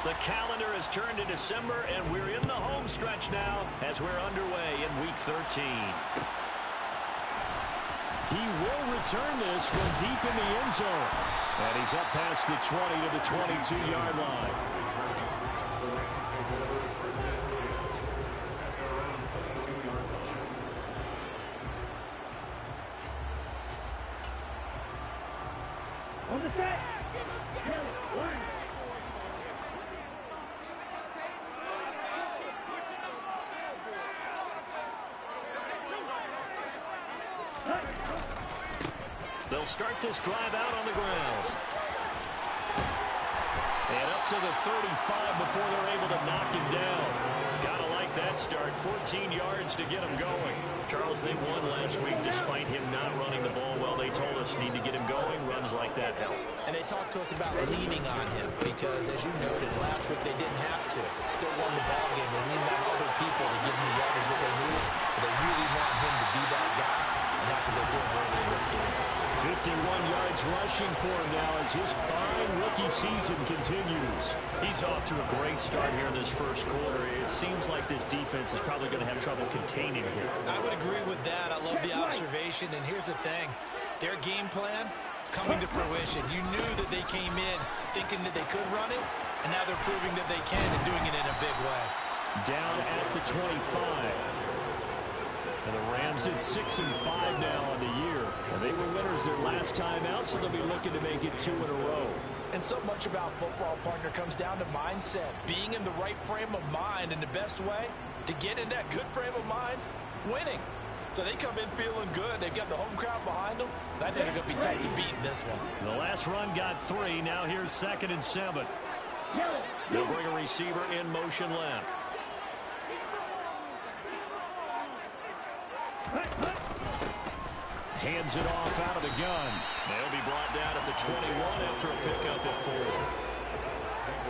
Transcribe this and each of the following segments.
The calendar has turned to December, and we're in the home stretch now as we're underway in Week 13. He will return this from deep in the end zone. And he's up past the 20 to the 22-yard line. On the track. They'll start this drive out on the ground. And up to the 35 before they're able to knock him down. Gotta like that start. 14 yards to get him going. Charles, they won last week despite him not running the ball well. They told us need to get him going. Runs like that help. And they talked to us about leaning on him because, as you noted, last week they didn't have to. Still won the ball game. They leaned on other people to give them the yardage that they needed. But they really want him to be that guy, and that's what they're doing early in this game. 51 yards rushing for him now as his fine rookie season continues. He's off to a great start here in this first quarter. It seems like this defense is probably going to have trouble containing him. I would agree with that. I love the observation. And here's the thing. Their game plan coming to fruition. You knew that they came in thinking that they could run it, and now they're proving that they can and doing it in a big way. Down at the 25. And the Rams at 6-5 now on the year. And they were winners their last time out, so they'll be looking to make it 2 in a row. And so much about football, partner, comes down to mindset. Being in the right frame of mind, and the best way to get in that good frame of mind, winning. So they come in feeling good. They've got the home crowd behind them. I think they're going to be tough to beat in this one. The last run got 3. Now here's 2nd and 7. They'll bring a receiver in motion left. Hands it off out of the gun. They'll be brought down at the 21 after a pickup at 4.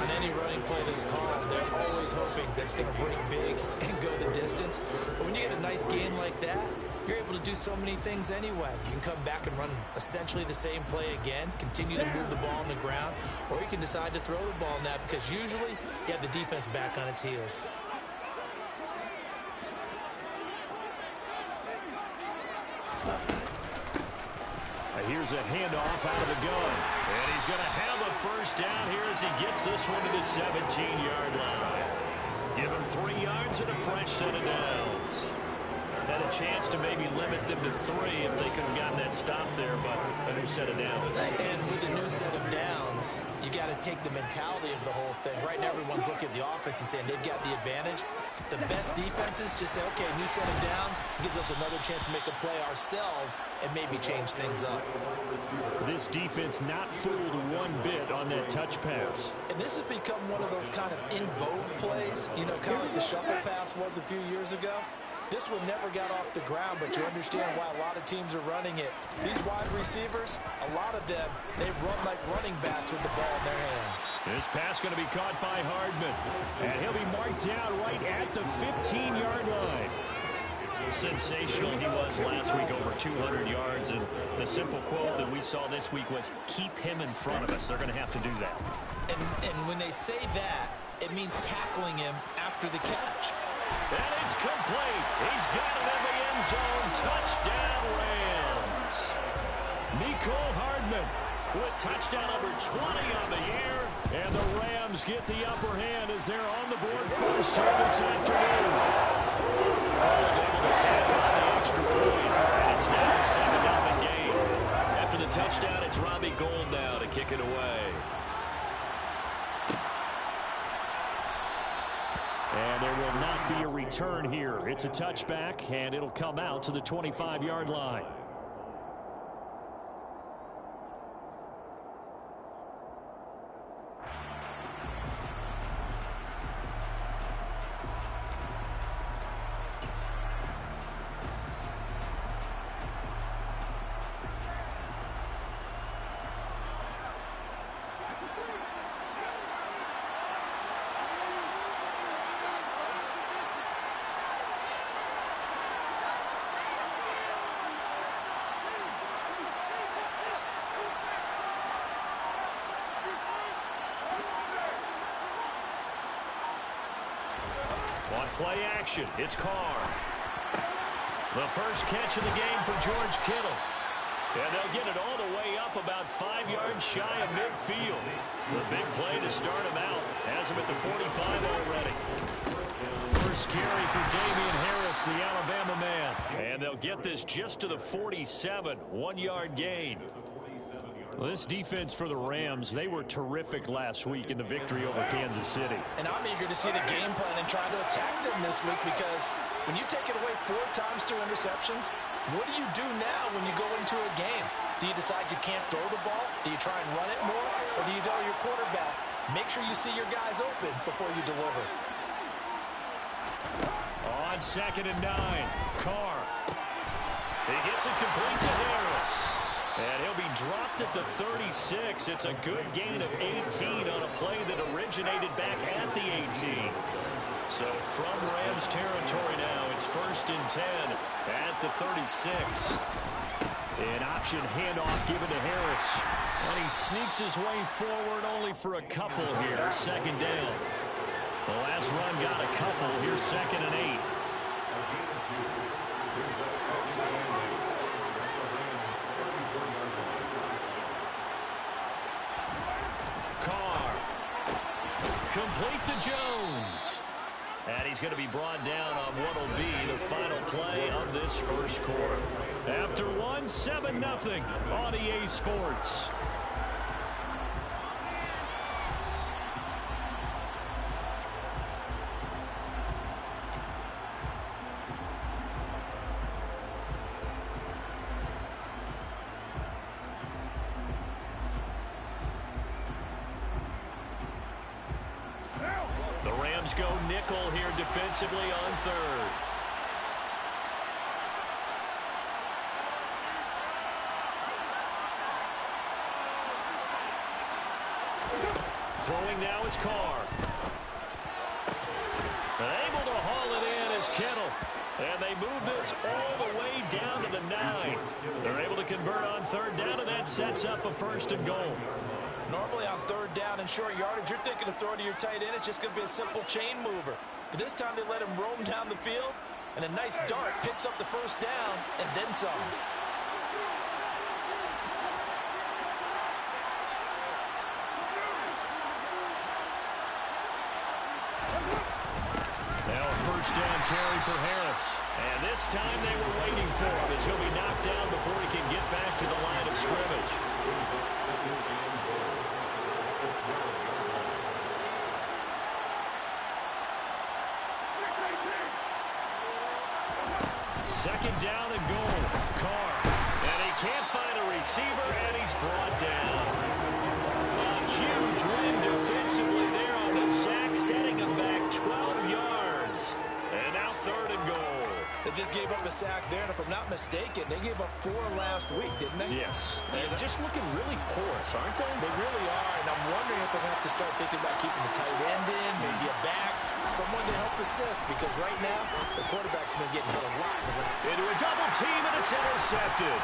On any running play that's called, they're always hoping that's going to break big and go the distance. But when you get a nice game like that, you're able to do so many things anyway. You can come back and run essentially the same play again, continue to move the ball on the ground, or you can decide to throw the ball now because usually you have the defense back on its heels. Here's a handoff out of the gun. And he's going to have a first down here as he gets this one to the 17-yard line. Give him 3 yards and a fresh set of downs. Had a chance to maybe limit them to 3 if they could have gotten that stop there, but a new set of downs. And with a new set of downs, you got to take the mentality of the whole thing. Right now, everyone's looking at the offense and saying they've got the advantage. The best defenses just say, okay, new set of downs gives us another chance to make a play ourselves and maybe change things up. This defense not fooled one bit on that touch pass. And this has become one of those kind of in vogue plays, you know, kind of like the shuffle pass was a few years ago. This one never got off the ground, but you understand why a lot of teams are running it. These wide receivers, a lot of them, they've run like running backs with the ball in their hands. This pass going to be caught by Hardman. And he'll be marked down right at the 15-yard line. Sensational he was last week, over 200 yards. And the simple quote that we saw this week was, keep him in front of us. They're going to have to do that. And when they say that, it means tackling him after the catch. And it's complete. He's got it in the end zone. Touchdown, Rams. Mecole Hardman with touchdown number 20 on the year. And the Rams get the upper hand as they're on the board first here this afternoon. Able to tack on the extra point. And it's now a 7-0 game. After the touchdown, it's Robbie Gould now to kick it away. And there will not be a return here. It's a touchback, and it'll come out to the 25-yard line. Play action. It's Carr. The first catch of the game for George Kittle. And they'll get it all the way up about 5 yards shy of midfield. The big play to start him out. Has him at the 45 already. First carry for Damian Harris, the Alabama man. And they'll get this just to the 47. 1-yard gain. Well, this defense for the Rams, they were terrific last week in the victory over Kansas City. And I'm eager to see the game plan and try to attack them this week, because when you take it away 4 times through interceptions, what do you do now when you go into a game? Do you decide you can't throw the ball? Do you try and run it more? Or do you tell your quarterback, make sure you see your guys open before you deliver? On 2nd and 9, Carr. He gets it complete to Harris. And he'll be dropped at the 36. It's a good gain of 18 on a play that originated back at the 18. So from Rams territory now, it's 1st and 10 at the 36. An option handoff given to Harris. And he sneaks his way forward only for a couple here. 2nd down. The last run got a couple. Here's 2nd and 8. Carr. Complete to Jones. And he's going to be brought down on what will be the final play of this first quarter. After one, 7-0 on EA Sports. The Rams go nickel here defensively on 3rd. Throwing now is Carr. Able to haul it in is Kittle. And they move this all the way down to the 9. They're able to convert on 3rd down, and that sets up a 1st and goal. Normally on 3rd down and short yardage, you're thinking of throwing to your tight end. It's just going to be a simple chain mover. But this time they let him roam down the field, and a nice dart picks up the 1st down and then some. Now a 1st down carry for Harris. And this time they were waiting for him, as he'll be knocked down before he can get back to the line of scrimmage. 2nd down and goal. Carr. And he can't find a receiver, and he's brought down. A huge win defensively there on the sack, setting him back 12 yards. And now 3rd and goal. They just gave up a sack there, and if I'm not mistaken, they gave up 4 last week, didn't they? Yes. And just looking really porous, aren't they? They really are, and I'm wondering if I'm going to have to start thinking about keeping the tight end in, maybe a back, someone to help assist, because right now, the quarterback's been getting hit a lot. Into a double team, and it's intercepted.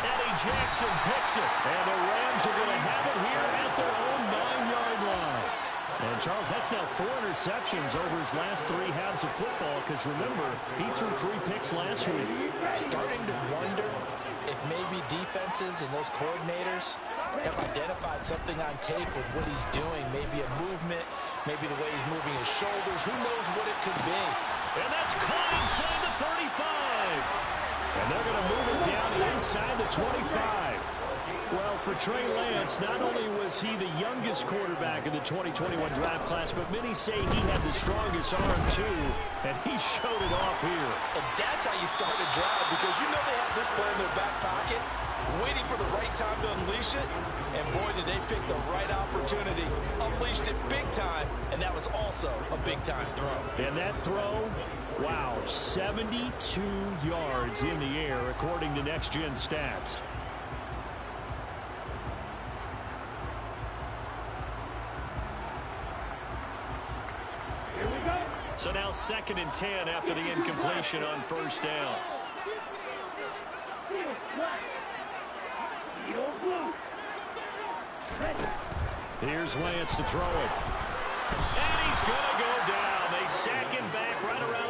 Eddie Jackson picks it, and the Rams are going to have it here at their own 9-yard line. And, Charles, that's now 4 interceptions over his last 3 halves of football, because, remember, he threw 3 picks last week. Starting to wonder if maybe defenses and those coordinators have identified something on tape with what he's doing, maybe a movement, maybe the way he's moving his shoulders. Who knows what it could be? And that's caught inside the 35. And they're going to move it down inside the 25. Well, for Trey Lance, not only was he the youngest quarterback in the 2021 draft class, but many say he had the strongest arm, too, and he showed it off here. And that's how you start a drive, because you know they have this play in their back pocket, waiting for the right time to unleash it, and boy, did they pick the right opportunity. Unleashed it big time, and that was also a big-time throw. And that throw, wow, 72 yards in the air, according to Next Gen Stats. So now 2nd and 10 after the incompletion on 1st down. Here's Lance to throw it. And he's going to go down. They sack him back right around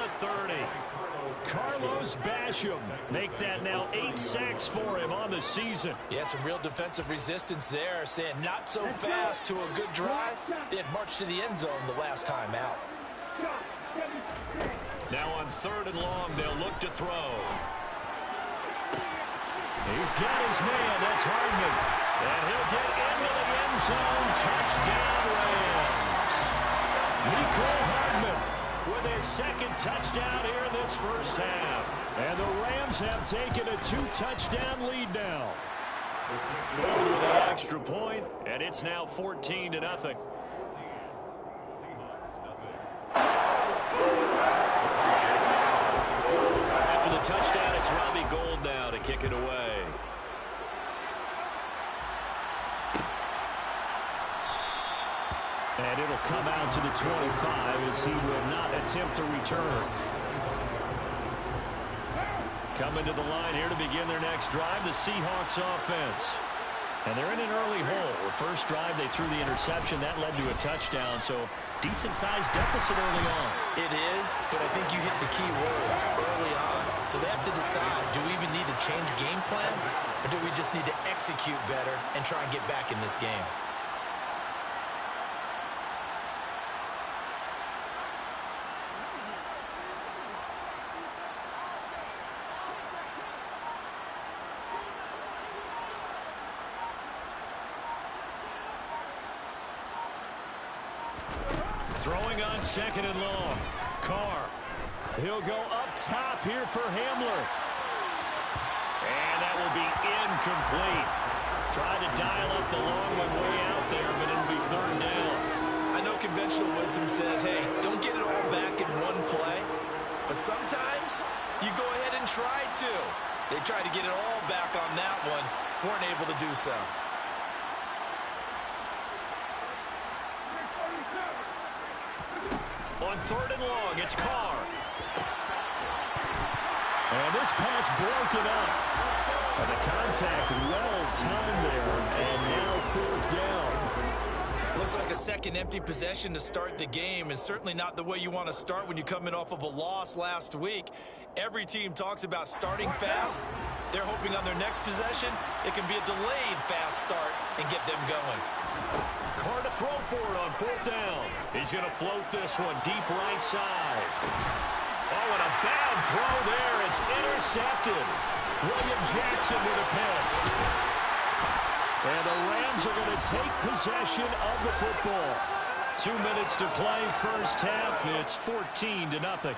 Carlos Basham make that now 8 sacks for him on the season. Yeah, some real defensive resistance there, saying not so fast to a good drive. They had marched to the end zone the last time out. Now on 3rd and long, they'll look to throw. He's got his man. That's Hardman. And he'll get into the end zone. Touchdown, Rams. Nicole Hardman With his 2nd touchdown here in this first half. And the Rams have taken a 2-touchdown lead now. Going with the extra point, and it's now 14-0. After the touchdown, it's Robbie Gould now to kick it away. And it'll come out to the 25 as he will not attempt to return. Coming to the line here to begin their next drive, the Seahawks offense. And they're in an early hole. The first drive, they threw the interception. That led to a touchdown, so decent-sized deficit early on. It is, but I think you hit the key words early on. So they have to decide, do we even need to change game plan, or do we just need to execute better and try and get back in this game? Throwing on 2nd and long. Carr. He'll go up top here for Hamler. And that will be incomplete. Tried to dial up the long one way out there, but it'll be 3rd down. I know conventional wisdom says, hey, don't get it all back in one play. But sometimes you go ahead and try to. They tried to get it all back on that one. Weren't able to do so. On 3rd and long, it's Carr. And this pass broken up. And the contact well timed there. And now 4th down. Looks like a second empty possession to start the game, and certainly not the way you want to start when you come in off of a loss last week. Every team talks about starting fast. They're hoping on their next possession, it can be a delayed fast start and get them going. Carr to throw for it on 4th down. He's going to float this one deep right side. Oh, and a bad throw there. It's intercepted. William Jackson with a pick. And the Rams are going to take possession of the football. 2 minutes to play, first half. It's 14-0.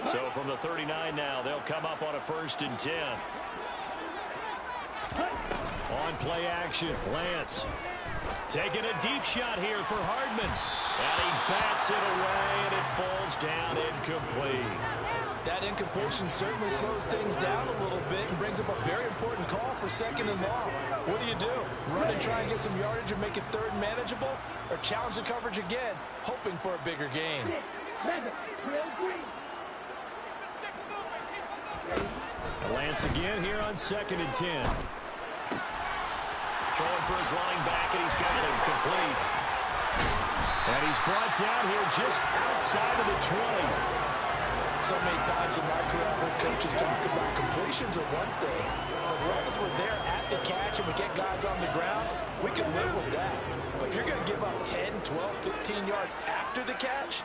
So from the 39 now, they'll come up on a 1st and 10. On play action, Lance taking a deep shot here for Hardman. And he bats it away, and it falls down incomplete. That incompletion certainly slows things down a little bit and brings up a very important call for 2nd and long. What do? Run and try and get some yardage and make it 3rd manageable? Or challenge the coverage again, hoping for a bigger gain? Lance again here on 2nd and 10. Throwing for his running back, and he's got it complete. And he's brought down here just outside of the 20. So many times in my career, I've heard coaches talk about completions are one thing. As long as we're there at the catch and we get guys on the ground, we can live with that. But if you're going to give up 10, 12, 15 yards after the catch,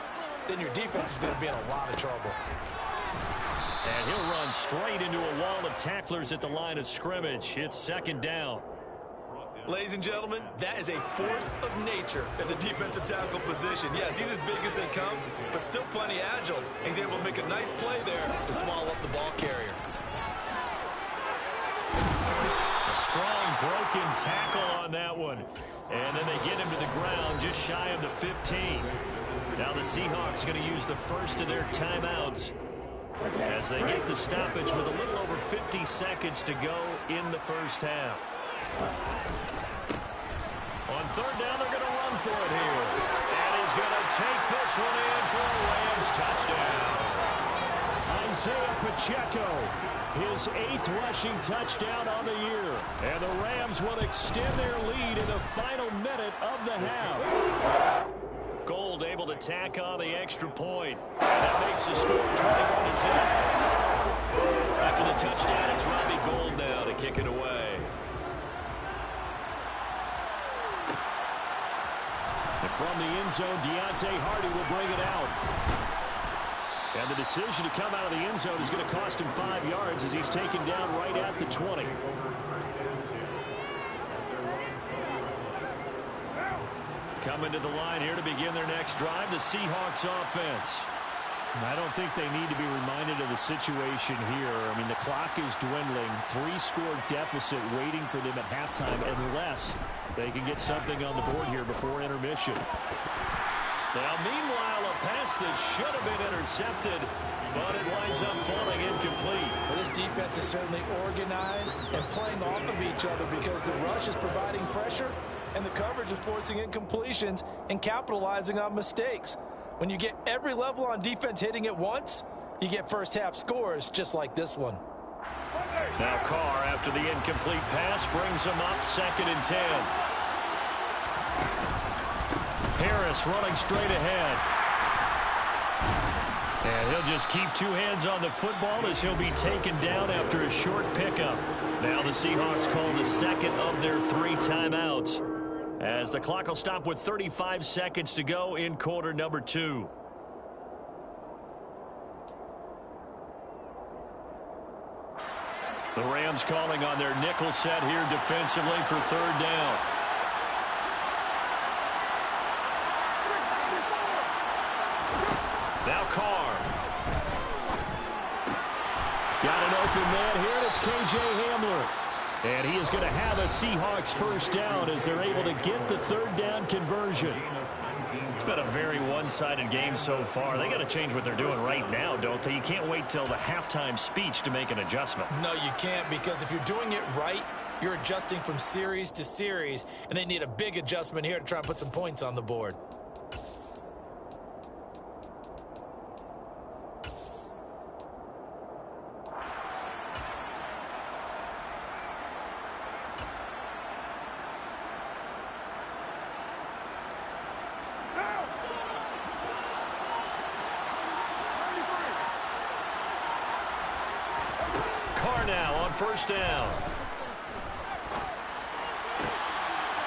then your defense is going to be in a lot of trouble. And he'll run straight into a wall of tacklers at the line of scrimmage. It's 2nd down. Ladies and gentlemen, that is a force of nature at the defensive tackle position. Yes, he's as big as they come, but still plenty agile. He's able to make a nice play there to swallow up the ball carrier. A strong broken tackle on that one. And then they get him to the ground just shy of the 15. Now the Seahawks going to use the first of their timeouts as they get the stoppage with a little over 50 seconds to go in the first half. On third down, they're going to run for it here. And he's going to take this one in for a Rams touchdown. Isaiah Pacheco, his 8th rushing touchdown on the year. And the Rams will extend their lead in the final minute of the half. Gold able to tack on the extra point. And that makes the score 21-0. After the touchdown, it's Robbie Gould now to kick it away. And from the end zone, Deontay Hardy will bring it out. And the decision to come out of the end zone is going to cost him 5 yards as he's taken down right at the 20. Coming to the line here to begin their next drive, the Seahawks offense. I don't think they need to be reminded of the situation here. I mean, the clock is dwindling. 3-score deficit waiting for them at halftime unless they can get something on the board here before intermission. Now, meanwhile, a pass that should have been intercepted, but it winds up falling incomplete. Well, this defense is certainly organized and playing off of each other because the rush is providing pressure and the coverage is forcing incompletions and capitalizing on mistakes. When you get every level on defense hitting at once, you get first-half scores just like this one. Now Carr, after the incomplete pass, brings him up 2nd and 10. Harris running straight ahead. And he'll just keep 2 hands on the football as he'll be taken down after a short pickup. Now the Seahawks call the second of their 3 timeouts, as the clock will stop with 35 seconds to go in quarter number 2. The Rams calling on their nickel set here defensively for 3rd down. Now Carr. Got an open man here, and it's K.J. Hamler. And he is going to have a Seahawks first down as they're able to get the 3rd down conversion. It's been a very one-sided game so far. They got to change what they're doing right now, don't they? You can't wait till the halftime speech to make an adjustment. No, you can't, because if you're doing it right, you're adjusting from series to series, and they need a big adjustment here to try and put some points on the board. Now on 1st down.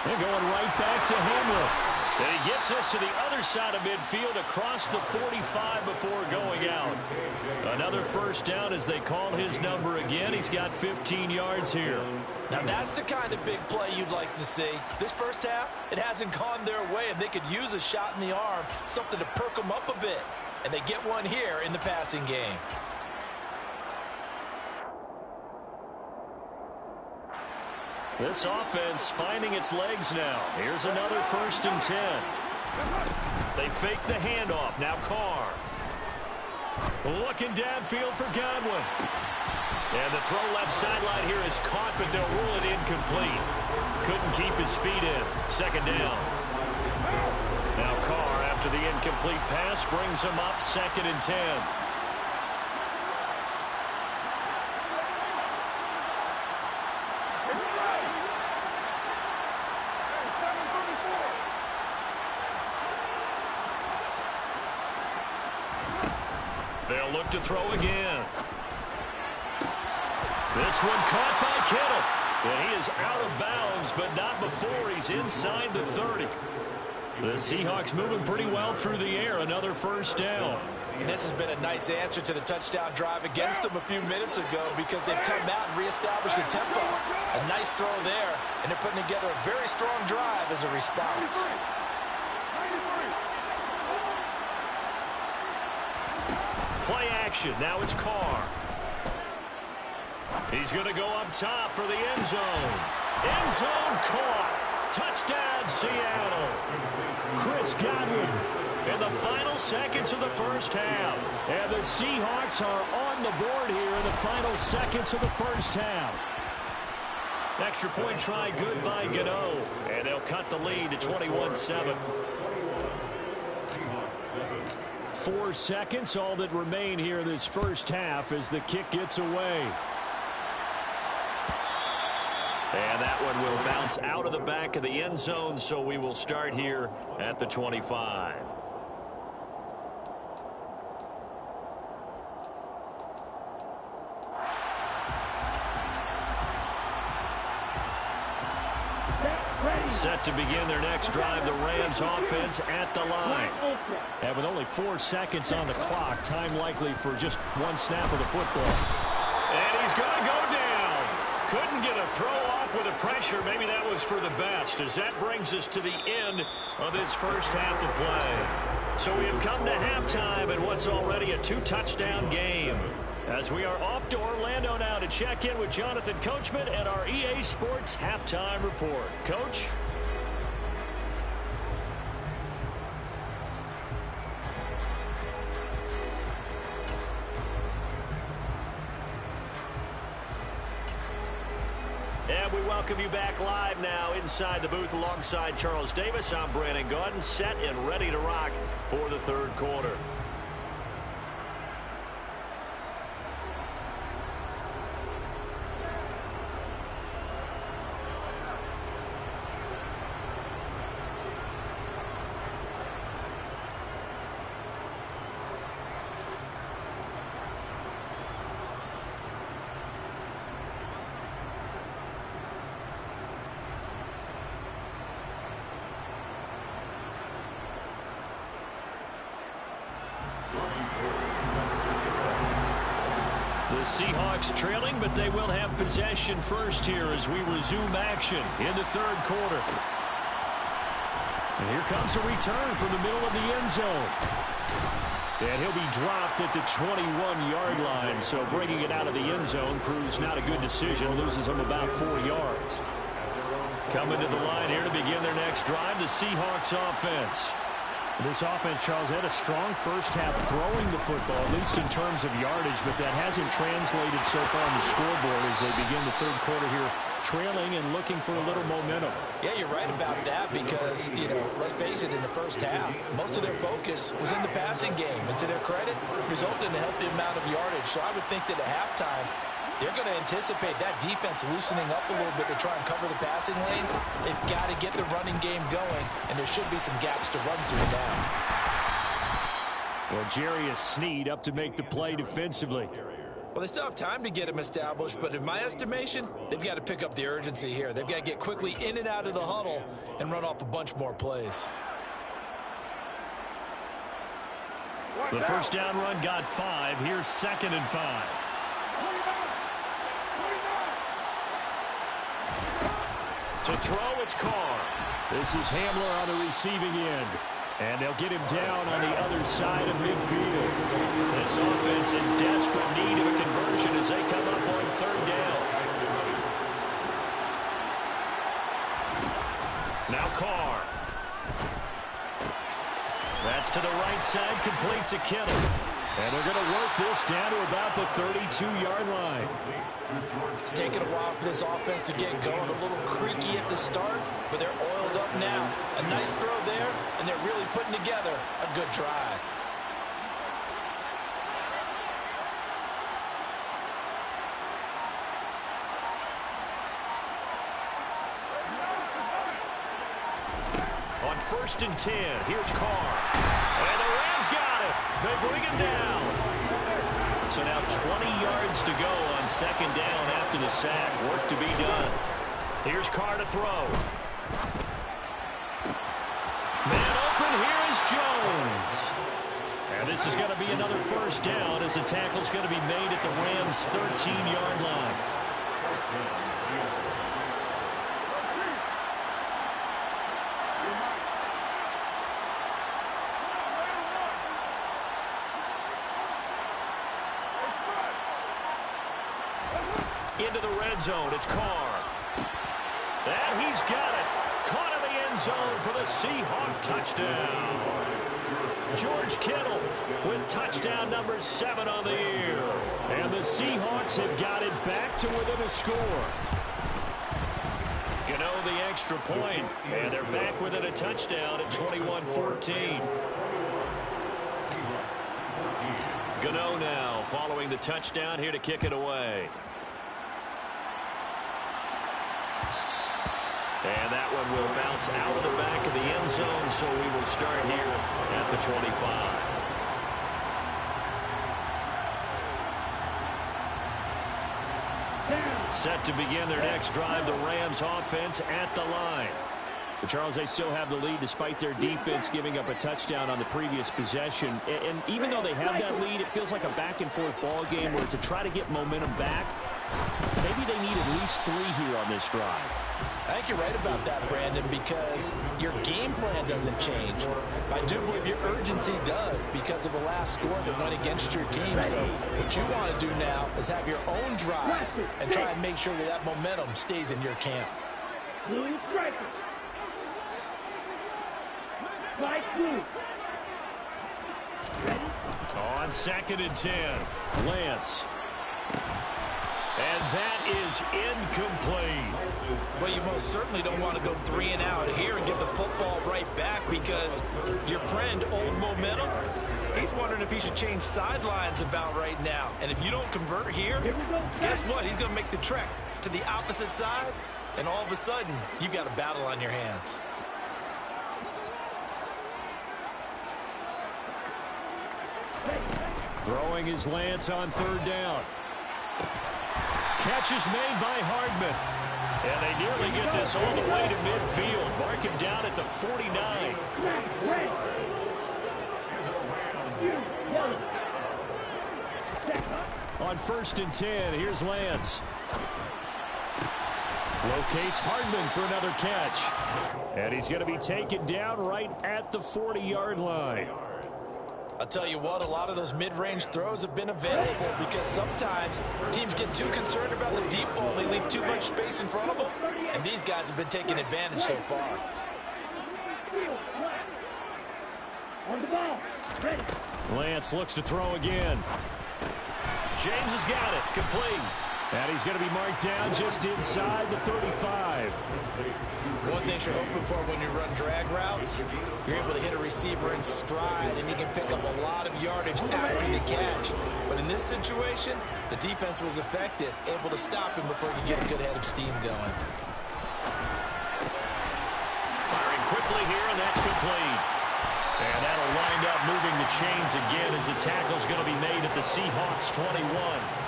They're going right back to Hamler. And he gets us to the other side of midfield across the 45 before going out. Another 1st down as they call his number again. He's got 15 yards here. Now that's the kind of big play you'd like to see. This first half, it hasn't gone their way, and they could use a shot in the arm, something to perk them up a bit. And they get one here in the passing game. This offense finding its legs now. Here's another 1st and 10. They fake the handoff. Now Carr. Looking downfield for Godwin. And the throw left sideline here is caught, but they'll rule it incomplete. Couldn't keep his feet in. 2nd down. Now Carr, after the incomplete pass, brings him up 2nd and 10. They'll look to throw again. This one caught by Kittle. And he is out of bounds, but not before he's inside the 30. The Seahawks moving pretty well through the air. Another 1st down. And this has been a nice answer to the touchdown drive against them a few minutes ago, because they've come out and reestablished the tempo. A nice throw there, and they're putting together a very strong drive as a response. Play action. Now it's Carr. He's going to go up top for the end zone. End zone caught. Touchdown, Seattle. Chris Godwin. In the final seconds of the first half. And the Seahawks are on the board here in the final seconds of the first half. Extra point try good by Gano. And they'll cut the lead to 21-7. 4 seconds, all that remain here in this first half as the kick gets away. And that one will bounce out of the back of the end zone, so we will start here at the 25. Set to begin their next drive, the Rams offense at the line. And with only 4 seconds on the clock, time likely for just one snap of the football. And he's going to go down. Couldn't get a throw off with the pressure. Maybe that was for the best, as that brings us to the end of this first half of play. So we have come to halftime in what's already a 2-touchdown game. As we are off to Orlando now to check in with Jonathan Coachman and our EA Sports Halftime Report. Coach? And we welcome you back live now inside the booth alongside Charles Davis. I'm Brandon Gaudin, set and ready to rock for the third quarter. The Seahawks trailing, but they will have possession first here as we resume action in the third quarter. And here comes a return from the middle of the end zone. And he'll be dropped at the 21-yard line, so bringing it out of the end zone proves not a good decision, loses him about 4 yards. Coming to the line here to begin their next drive, the Seahawks offense. This offense, Charles, had a strong first half throwing the football, at least in terms of yardage, but that hasn't translated so far on the scoreboard as they begin the third quarter here, trailing and looking for a little momentum. Yeah, you're right about that because, let's face it, in the first half, most of their focus was in the passing game. And to their credit, it resulted in a healthy amount of yardage. So I would think that at halftime, they're going to anticipate that defense loosening up a little bit to try and cover the passing lanes. They've got to get the running game going, and there should be some gaps to run through now. Well, Jarius Sneed up to make the play defensively. Well, they still have time to get him established, but in my estimation, they've got to pick up the urgency here. They've got to get quickly in and out of the huddle and run off a bunch more plays. The first down run got 5. Here's 2nd and 5. To throw, it's Carr. This is Hamler on the receiving end. And they'll get him down on the other side of midfield. This offense in desperate need of a conversion as they come up on 3rd down. Now Carr. That's to the right side, complete to Kittle. And they're going to work this down to about the 32-yard line. It's taken a while for this offense to get going. A little creaky at the start, but they're oiled up now. A nice throw there, and they're really putting together a good drive. On 1st and 10, here's Carr. And the Rams got it. They bring him down. So now 20 yards to go on 2nd down after the sack. Work to be done. Here's Carr to throw. Man open, here is Jones. And this is going to be another 1st down as the tackle's going to be made at the Rams' 13-yard line. into the red zone. It's Carr. And he's got it. Caught in the end zone for the Seahawks touchdown. George Kittle with touchdown number 7 on the year. And the Seahawks have got it back to within a score. Gano the extra point, and they're back within a touchdown at 21-14. Gano now following the touchdown here to kick it away. And that one will bounce out of the back of the end zone, so we will start here at the 25. Set to begin their next drive, the Rams offense at the line. But Charles, they still have the lead despite their defense giving up a touchdown on the previous possession. And even though they have that lead, it feels like a back-and-forth ball game where to try to get momentum back, maybe they need at least 3 here on this drive. I think you're right about that, Brandon, because your game plan doesn't change. I do believe your urgency does because of the last score that went against your team. So what you want to do now is have your own drive and try and make sure that that momentum stays in your camp. On 2nd and 10, Lance. And that is incomplete. Well, you most certainly don't want to go 3 and out here and give the football right back because your friend, Old Momentum, he's wondering if he should change sidelines about right now. And if you don't convert here, guess what? He's going to make the trek to the opposite side, and all of a sudden, you've got a battle on your hands. Throwing his Lance on 3rd down. Catch is made by Hardman. And they nearly get this all the way to midfield. Mark him down at the 49. On 1st and 10, here's Lance. Locates Hardman for another catch. And he's going to be taken down right at the 40-yard line. I'll tell you what, a lot of those mid-range throws have been available because sometimes teams get too concerned about the deep ball. They leave too much space in front of them, and these guys have been taking advantage so far. On the ball. Ready. Lance looks to throw again. James has got it. Complete. And he's going to be marked down just inside the 35. One thing you're hoping for when you run drag routes, you're able to hit a receiver in stride, and he can pick up a lot of yardage after the catch. But in this situation, the defense was effective, able to stop him before he could get a good head of steam going. Firing quickly here, and that's complete. And that'll wind up moving the chains again as the tackle's going to be made at the Seahawks 21.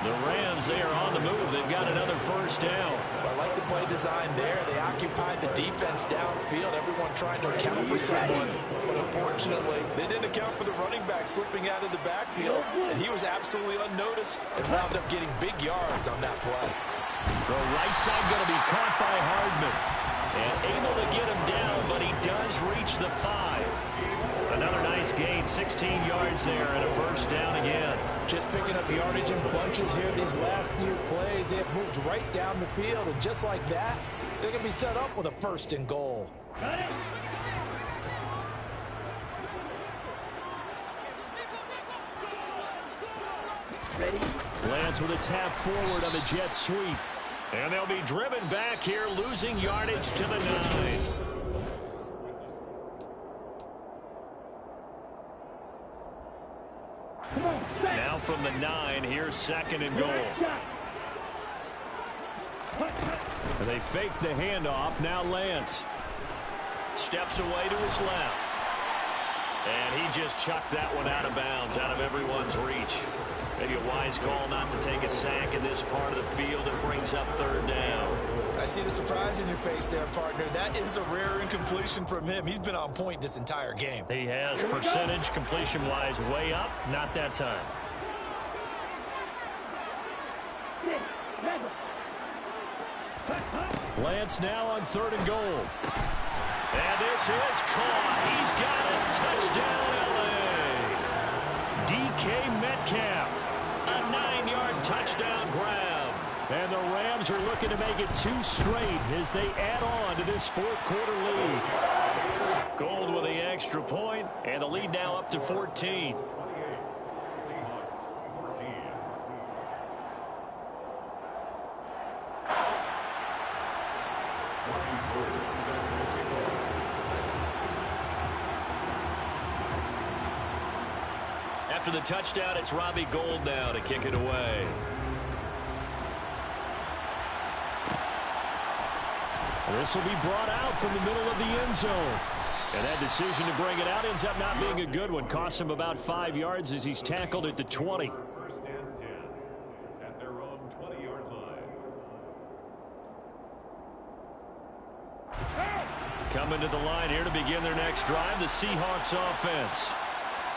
The Rams, they are on the move. They've got another 1st down. I like the play design there. They occupied the defense downfield, everyone trying to account for someone. But unfortunately, they didn't account for the running back slipping out of the backfield, and he was absolutely unnoticed and wound up getting big yards on that play. The right side going to be caught by Hardman. And able to get him down, but he does reach the 5. Another nice gain, 16 yards there, and a 1st down again. Just picking up yardage in bunches here these last few plays. They have moved right down the field, and just like that, they're going to be set up with a 1st and goal. Got it. Ready. Lance with a tap forward on the jet sweep. And they'll be driven back here, losing yardage to the 9. Now from the 9, here's 2nd and goal. They fake the handoff. Now Lance steps away to his left. And he just chucked that one out of bounds, out of everyone's reach. Maybe a wise call not to take a sack in this part of the field. It brings up 3rd down. I see the surprise in your face there, partner. That is a rare incompletion from him. He's been on point this entire game. He has percentage completion-wise way up. Not that time. Lance now on 3rd and goal. And this is caught. He's got it. Touchdown, L.A. DK Metcalf. A 9-yard touchdown grab. And the Rams are looking to make it 2 straight as they add on to this fourth quarter lead. Gold with the extra point, and the lead now up to 14. Seahawks 14. After the touchdown, it's Robbie Gould now to kick it away. This will be brought out from the middle of the end zone. And that decision to bring it out ends up not being a good one. Cost him about 5 yards as he's tackled at the 20. First and 10 at their own 20-yard line. Coming to the line here to begin their next drive, the Seahawks offense.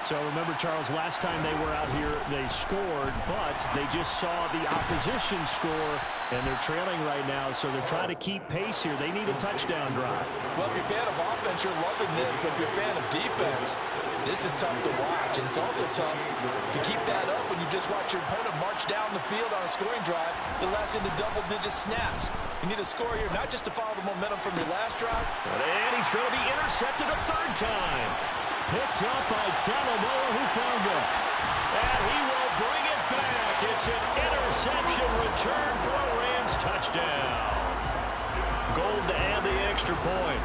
So remember, Charles, last time they were out here, they scored, but they just saw the opposition score, and they're trailing right now, so they're trying to keep pace here. They need a touchdown drive. Well, if you're a fan of offense, you're loving this, but if you're a fan of defense, this is tough to watch, and it's also tough to keep that up when you just watch your opponent march down the field on a scoring drive that lasts into double-digit snaps. You need a score here, not just to follow the momentum from your last drive. And he's going to be intercepted a third time. Picked up by Talanoa Hufanga. And he will bring it back. It's an interception return for a Rams touchdown. Gold to add the extra point.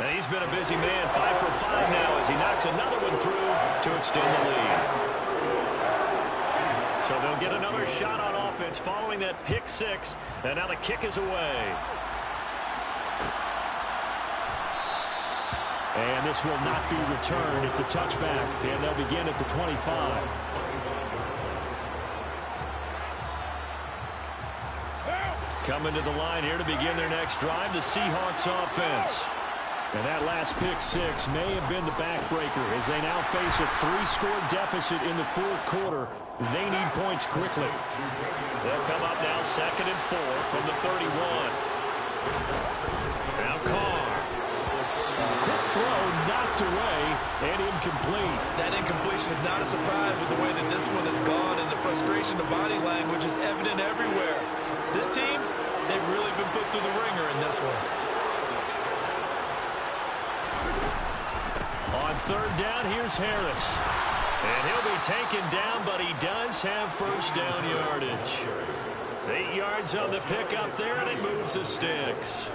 And he's been a busy man, 5 for 5 now as he knocks another one through to extend the lead. So they'll get another shot on offense following that pick 6. And now the kick is away. And this will not be returned. It's a touchback, and they'll begin at the 25. Coming to the line here to begin their next drive, the Seahawks offense. And that last pick 6 may have been the backbreaker as they now face a 3-score deficit in the fourth quarter. They need points quickly. They'll come up now 2nd and 4 from the 31. Now Carr. Quick throw, knocked away, and incomplete. That incompletion is not a surprise with the way that this one has gone, and the frustration of body language is evident everywhere. This team, they've really been put through the ringer in this one. On 3rd down, here's Harris. And he'll be taken down, but he does have first down yardage. 8 yards on the pickup there, and it moves the sticks.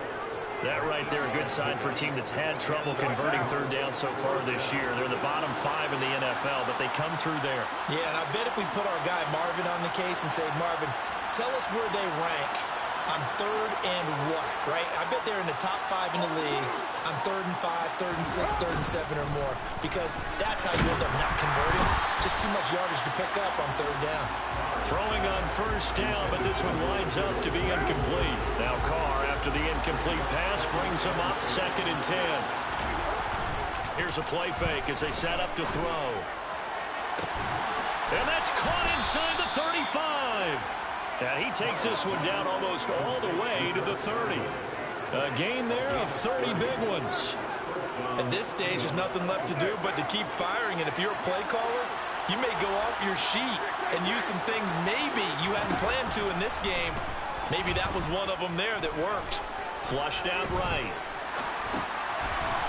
That right there, a good sign for a team that's had trouble converting 3rd down so far this year. They're the bottom 5 in the NFL, but they come through there. Yeah, and I bet if we put our guy Marvin on the case and say, Marvin, tell us where they rank on 3rd and what, right? I bet they're in the top 5 in the league on 3rd and 5, 3rd and 6, 3rd and 7 or more, because that's how you end up not converting. Just too much yardage to pick up on 3rd down. Throwing on first down, but this one winds up to be incomplete. Now Carr, after the incomplete pass, brings him up 2nd and 10. Here's a play fake as they set up to throw. And that's caught inside the 35. And he takes this one down almost all the way to the 30. A gain there of 30 big ones. At this stage, there's nothing left to do but to keep firing. And if you're a play caller, you may go off your sheet and use some things maybe you hadn't planned to in this game. Maybe that was one of them there that worked. Flushed out right.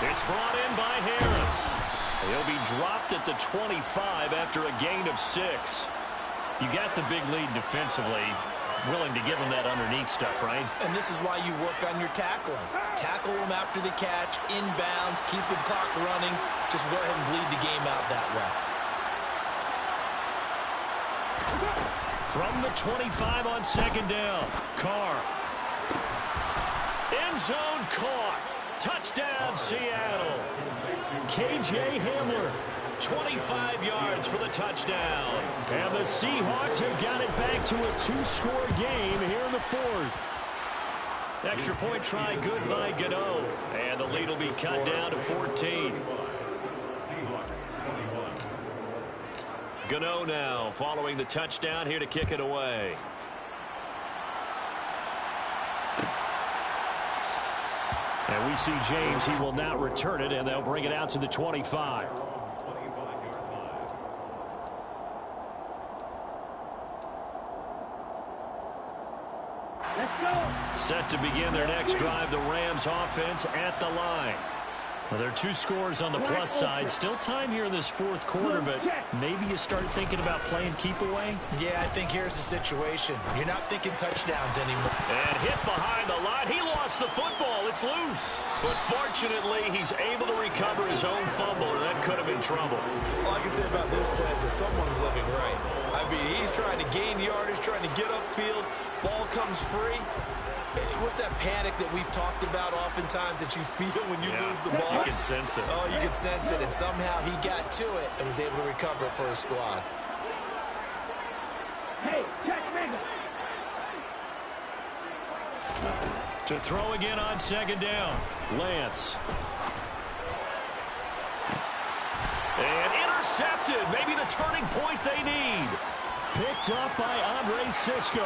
It's brought in by Harris. He'll be dropped at the 25 after a gain of 6. You got the big lead defensively. Willing to give him that underneath stuff, right? And this is why you work on your tackling. Tackle him after the catch, inbounds, keep the clock running. Just go ahead and bleed the game out that way. From the 25 on 2nd down, Carr. End zone caught. Touchdown, Seattle. K.J. Hamler, 25 yards for the touchdown. And the Seahawks have got it back to a 2-score game here in the 4th. Extra point try good by Gano. And the lead will be cut down to 14. Gano now following the touchdown here to kick it away. And we see James. He will not return it, and they'll bring it out to the 25. Set to begin their next drive, the Rams offense at the line. Well, there are 2 scores on the plus side. Still time here in this fourth quarter, but maybe you start thinking about playing keep away? Yeah, I think here's the situation. You're not thinking touchdowns anymore. And hit behind the line. He lost the football. It's loose. But fortunately, he's able to recover his own fumble, or that could have been trouble. All I can say about this play is that someone's living right. I mean, he's trying to gain yardage, trying to get upfield. Ball comes free. What's that panic that we've talked about oftentimes that you feel when you lose the ball? You can sense it. Oh, you can sense it. And somehow he got to it and was able to recover it for his squad. Hey, check Mega. To throw again on second down. Lance. And intercepted. Maybe the turning point they need. Picked up by Andre Sisco.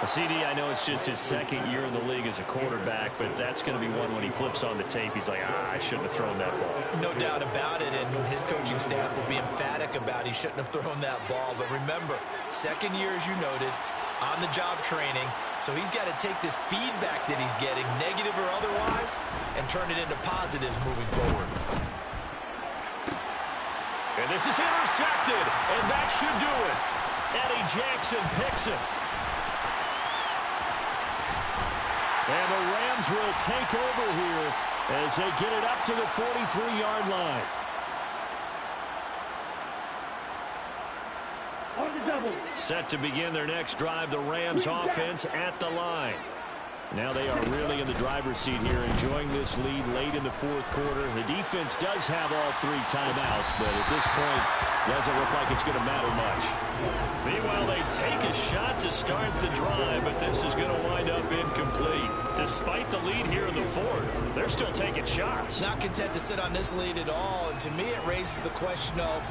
CD, I know it's just his second year in the league as a quarterback, but that's going to be one when he flips on the tape. He's like, I shouldn't have thrown that ball. No doubt about it, and his coaching staff will be emphatic about he shouldn't have thrown that ball. But remember, second year, as you noted, on-the-job training, so he's got to take this feedback that he's getting, negative or otherwise, and turn it into positives moving forward. And this is intercepted, and that should do it. Eddie Jackson picks it. And the Rams will take over here as they get it up to the 43-yard line. On the double. Set to begin their next drive, the Rams offense at the line. Now they are really in the driver's seat here, enjoying this lead late in the fourth quarter. The defense does have all 3 timeouts, but at this point, doesn't look like it's going to matter much. Meanwhile, they take a shot to start the drive, but this is going to wind up incomplete. Despite the lead here in the fourth, they're still taking shots. Not content to sit on this lead at all, and to me it raises the question of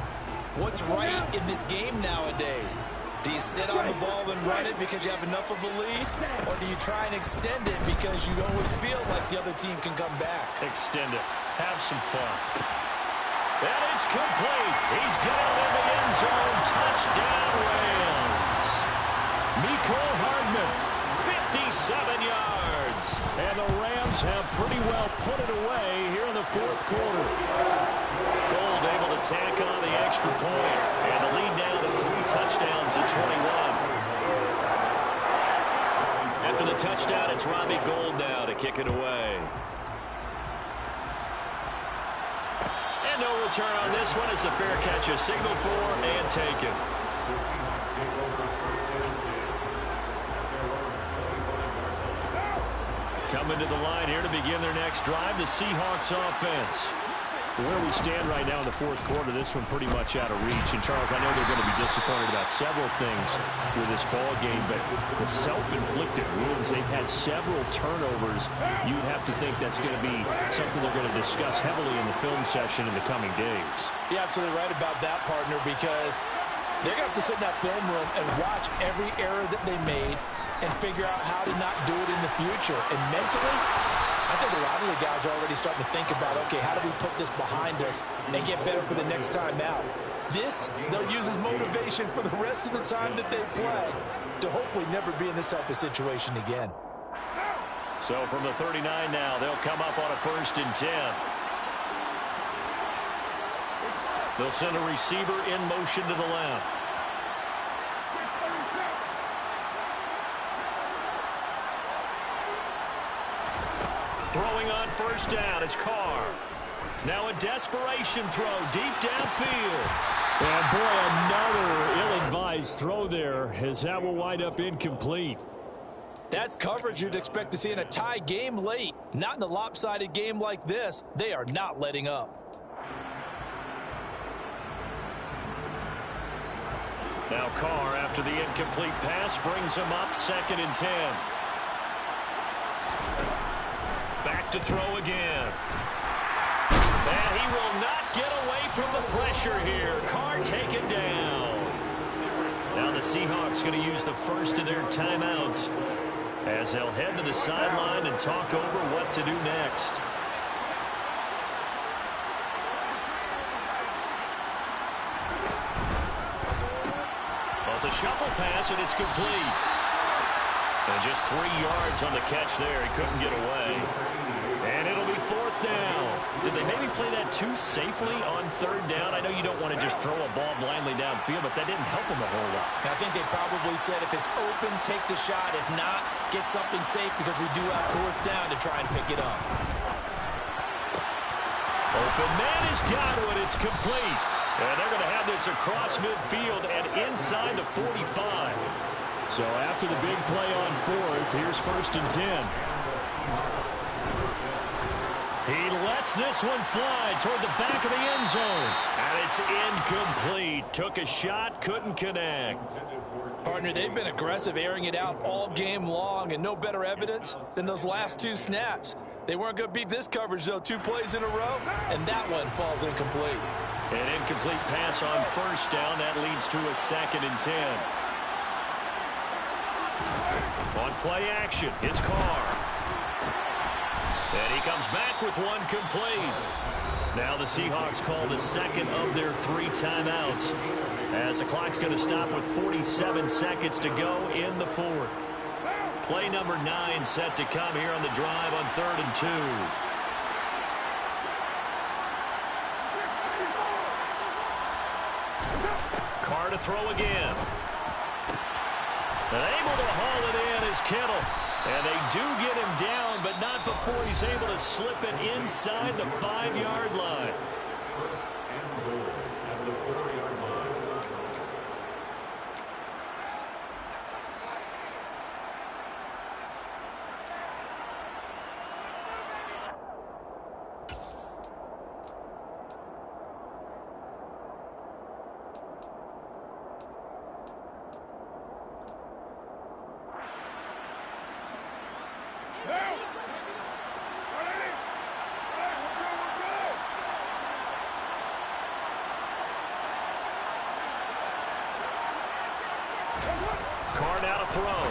what's right in this game nowadays. Do you sit on the ball and run it because you have enough of a lead? Or do you try and extend it because you always feel like the other team can come back? Extend it. Have some fun. And it's complete. He's got it in the end zone. Touchdown, Rams. Mecole Hardman, 57 yards. And the Rams have pretty well put it away here in the fourth quarter. Gold able to tack on the extra point. And the lead now to 3 touchdowns at 21. After the touchdown, it's Robbie Gould now to kick it away. And no return on this one as the fair catch is signaled for and taken. The Seahawks take over first and 10. Coming to the line here to begin their next drive, the Seahawks offense. Where we stand right now in the fourth quarter, this one pretty much out of reach. And, Charles, I know they're going to be disappointed about several things with this ball game, but the self-inflicted wounds, they've had several turnovers. You'd have to think that's going to be something they're going to discuss heavily in the film session in the coming days. You're absolutely right about that, partner, because they're going to have to sit in that film room and watch every error that they made and figure out how to not do it in the future. And mentally, I think a lot of the guys are already starting to think about, okay, how do we put this behind us and get better for the next time out? This, they'll use as motivation for the rest of the time that they play to hopefully never be in this type of situation again. So from the 39 now, they'll come up on a 1st and 10. They'll send a receiver in motion to the left. Throwing on 1st down, it's Carr. Now a desperation throw deep downfield. And boy, another ill-advised throw there as that will wind up incomplete. That's coverage you'd expect to see in a tie game late. Not in a lopsided game like this. They are not letting up. Now Carr, after the incomplete pass, brings him up 2nd and 10. Back to throw again. And he will not get away from the pressure here. Carr taken down. Now the Seahawks going to use the first of their timeouts as they'll head to the sideline and talk over what to do next. Well, it's a shuffle pass, and it's complete. And just 3 yards on the catch there. He couldn't get away. And it'll be 4th down. Did they maybe play that too safely on 3rd down? I know you don't want to just throw a ball blindly downfield, but that didn't help them a whole lot. I think they probably said if it's open, take the shot. If not, get something safe because we do have 4th down to try and pick it up. Open man has got it. It's complete. And they're going to have this across midfield and inside the 45. So after the big play on 4th, here's 1st and 10. He lets this one fly toward the back of the end zone. And it's incomplete. Took a shot, couldn't connect. Partner, they've been aggressive, airing it out all game long, and no better evidence than those last 2 snaps. They weren't going to beat this coverage, though. 2 plays in a row, and that one falls incomplete. An incomplete pass on 1st down. That leads to a 2nd and 10. On play action, it's Carr. And he comes back with one complete. Now the Seahawks call the 2nd of their 3 timeouts, as the clock's going to stop with 47 seconds to go in the 4th. Play number 9 set to come here on the drive on 3rd and 2. Carr to throw again. And able to haul it in is Kittle. And they do get him down, but not before he's able to slip it inside the 5-yard line. First and goal at the 4-yard line. Carr now to throw.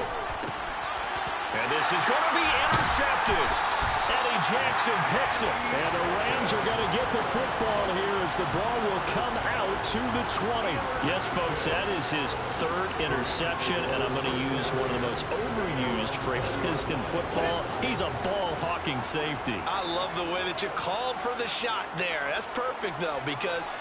And this is going to be intercepted. Eddie Jackson picks it. And the Rams are going to get the football here as the ball will come out to the 20. Yes, folks, that is his 3rd interception, and I'm going to use one of the most overused phrases in football. He's a ball-hawking safety. I love the way that you called for the shot there. That's perfect, though, because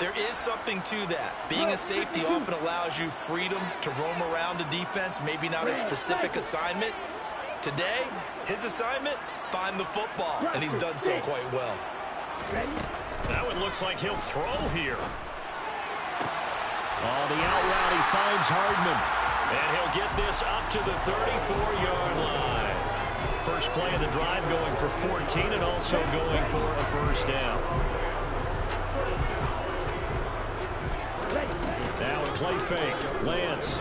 there is something to that. Being a safety often allows you freedom to roam around a defense, maybe not a specific assignment. Today, his assignment, find the football, and he's done so quite well. Now it looks like he'll throw here. Oh, the out route, he finds Hardman. And he'll get this up to the 34-yard line. First play of the drive going for 14 and also going for a 1st down. Now a play fake. Lance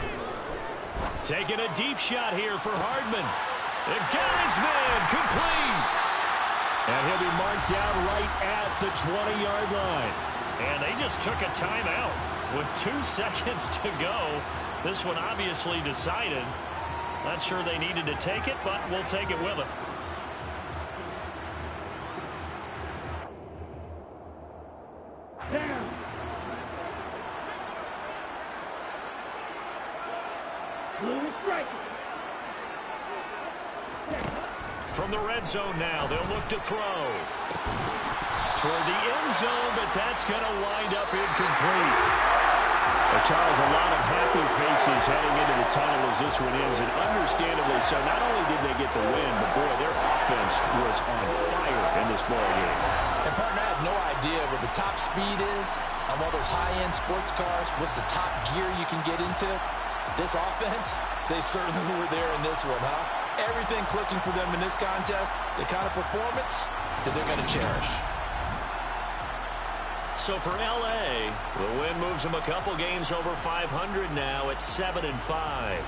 taking a deep shot here for Hardman. And got his man complete. And he'll be marked down right at the 20-yard line. And they just took a timeout with 2 seconds to go. This one obviously decided. Not sure they needed to take it, but we'll take it with them. Down. Blue strike. From the red zone now, they'll look to throw. Toward the end zone, but that's going to wind up incomplete. Charles, a lot of happy faces heading into the tunnel as this one ends, and understandably so. Not only did they get the win, but boy, their offense was on fire in this ball game. And partner, I have no idea what the top speed is of all those high-end sports cars. What's the top gear you can get into? This offense, they certainly were there in this one, huh? Everything clicking for them in this contest, the kind of performance that they're going to cherish. So for L.A., the win moves them a couple games over 500 now at 7-5.